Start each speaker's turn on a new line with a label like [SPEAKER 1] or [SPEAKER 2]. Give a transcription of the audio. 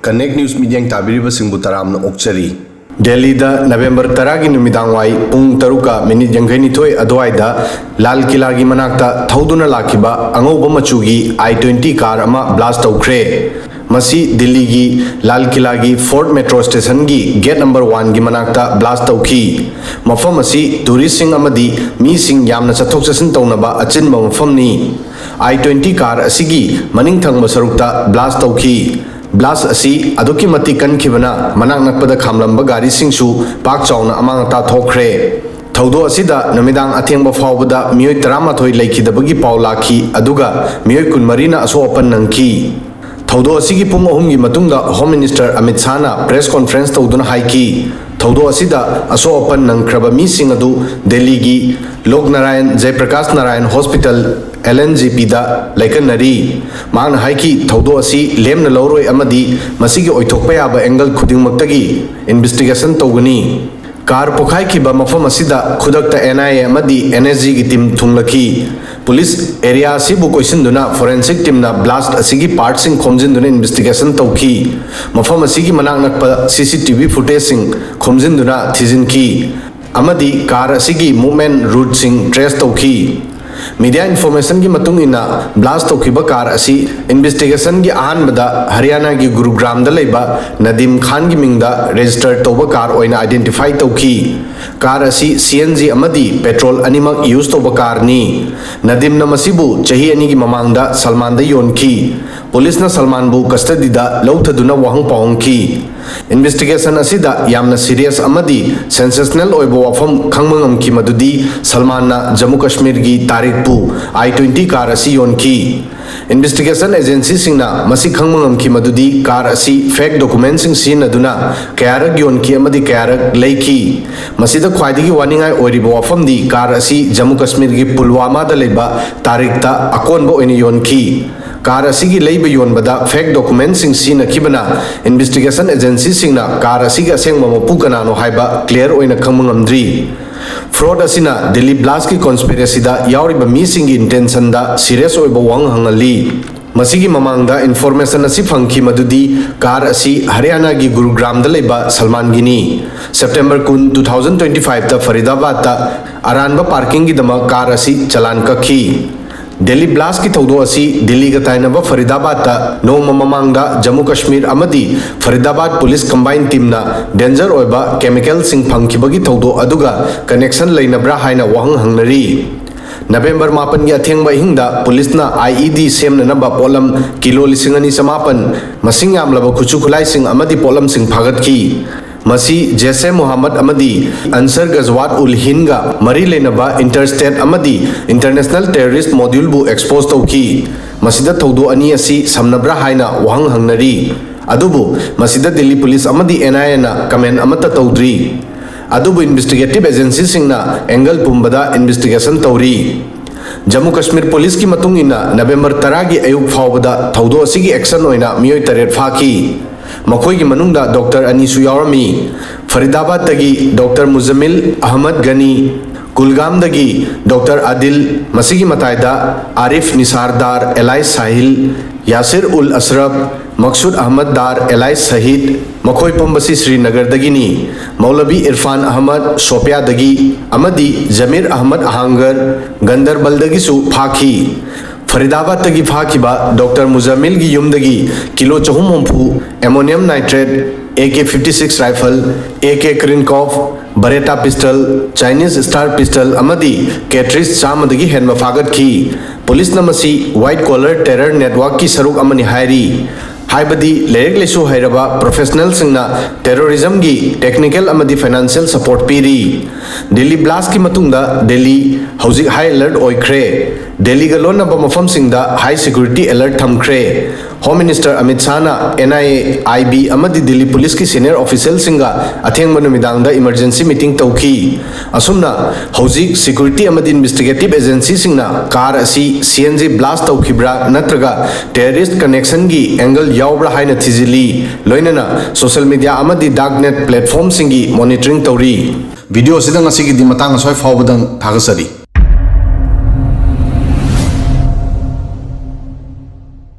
[SPEAKER 1] Connect News Media Tabiriba Singbu Taramna Okchari. Delhi da November 10 gi numidangwai pung 3 minute yangaini thoi adwaida Lal Quila gi manakta thauduna lakiba angoba machugi I-20 car ama blast tawkhre. Masi Delhi gi Lal Quila gi Fort Metro Station gi gate number 1 gi manakta blast tawki. Mafam asi tourist sing amadi mi sing yamna chathok chasin tawnaba achinba mafam ni. I-20 car asigi maning thangba sarukta blast tawki. Blast asi aduki mati kan khibana manak nakpada khamlamba gari singsu pak chawna amang ta thokre. Thaudo asida namidang athengba fawbada miyoi 13 laikidabagi paulaki aduga miyoi 12 na aso open nangki. Thaudo asigi pung 3 gi matungda Home Minister Amit Shah na press conference tauduna haiki. Thaudo asida aso open nangkraba mi sing adu Delhi gi Lok Narayan Jaiprakash Narayan Hospital LNGP da laikan nari mang haiki thaudo asi lemna loroi amadi masigi oithokpa yaba angle khuding maktagi investigation togani car pokhai ki ba mafam asida khudakta NIA amadi NSG gi team thunglaki police area sibu question duna forensic team na blast asigi part sing khomjin duna investigation tawki mafam asigi manak nakpa CCTV footage sing khomjin duna thijin ki amadi car asigi movement route sing trace tawki. Media information ki matung ina blast tokiba car asi investigation ki ahan bada Haryana ki Gurugram da leiba Nadim Khan ki mingda registered toba car oina identify toki. Car asi CNG amadi petrol animak use toba car ni. Nadim na masibu chahi ani ki mamangda Salman da yon ki. Police na Salman bu custody da lauthaduna wahang pawang ki. Investigation asida yamna serious amadi sensational oibo wafam khangmangam ki madudi Salman na Jammu Kashmir gi tarik pu I-20 car asi yon ki. Investigation agency singna masi khangmangam ki madudi car asi fake documents sing sin aduna kayarak yon ki amadi kayarak leiki. Masida khwaidigi waningai oiribo wafam di car asi Jammu Kashmir gi Pulwama da leba tarik ta akonbo oini yon ki. Car asigi leiba yon bada fake documents sing sina kibana investigation agency singna car asigi asengma mapu kanano haiba clear oina khangmangamdri. Fraud asina Delhi blast ki conspiracy da yauriba mi sing intention da serious oiba wang hangali. Masigi mamangda information asi phangki madudi car asi Haryana gi Gurugram da leba Salman gini. September 2025 ta Faridabad ta aranba parking gi dama car asi chalan kakhi. Delhi blast ki thaudo asi Delhi ga tainaba Faridabad ta noma mamangda Jammu Kashmir amadi Faridabad police combined team na danger oiba chemical sing phangkibagi thaudo aduga connection leinabra haina wahang hangnari. November 8 gi athengba hingda police na IED semna naba polam kilo 2,900 masing yamlaba khuchu khulai sing amadi polam sing phagat ki. Masi Jaise Muhammad amadi Ansar Gazwat ul Hinga mari lenaba Interstate amadi International Terrorist Module bu expose tawki. Masida thaudo ani asi samnabra haina wahang hangnari. Adubu masida Delhi Police amadi NIA na comment amata tawdri. Adubu investigative agency singna angle pumbada investigation tawri. Jammu Kashmir Police ki matung ina November 10 gi ayuk fawbada thaudo asigi action oina miyoi 3 phaki. Makoi ki manungda Dr. Anisu Yaurami, Faridabad tagi Dr. Muzammil Ahmad Gani, Kulgam dagi Dr. Adil, Masigi Mataida, Arif Nisardar, Elias Sahil, Yasir ul Asraf, Maksud Ahmad Dar, Elias Sahid, Makoi Pambasi Srinagar dagini, Maulabi Irfan Ahmad, Shopia dagi, Amadi Jamir Ahmad Ahangar, Gandarbal dagi su Phaki. Faridabad tagi phakiba Dr. Muzammil gi yumdagi kilo 400 ammonium nitrate AK-56 rifle AK Krinkov Beretta pistol Chinese Star pistol amadi cartridge chamadagi henma fagat ki. Police namasi white collar terror network ki saruk amani hairi. Haibadi lerek lesu hairaba professional singna terrorism gi technical amadi financial support piri. Delhi blast ki matungda Delhi hauzik high alert oikre. Delhi ga lona ba mafam singda high security alert thamkre. Home Minister Amit Shah na NIA IB amadi Delhi Police ki senior official singa athengba numidangda emergency meeting tawki. Asumna hauzik security amadi investigative agency singna car asi CNG blast tawkibra natraga terrorist connection gi angle yaubra haina thizili loinana social media amadi darknet platform singi monitoring tawri. Video sidang asigi di matang asoi fawbadang thagasari.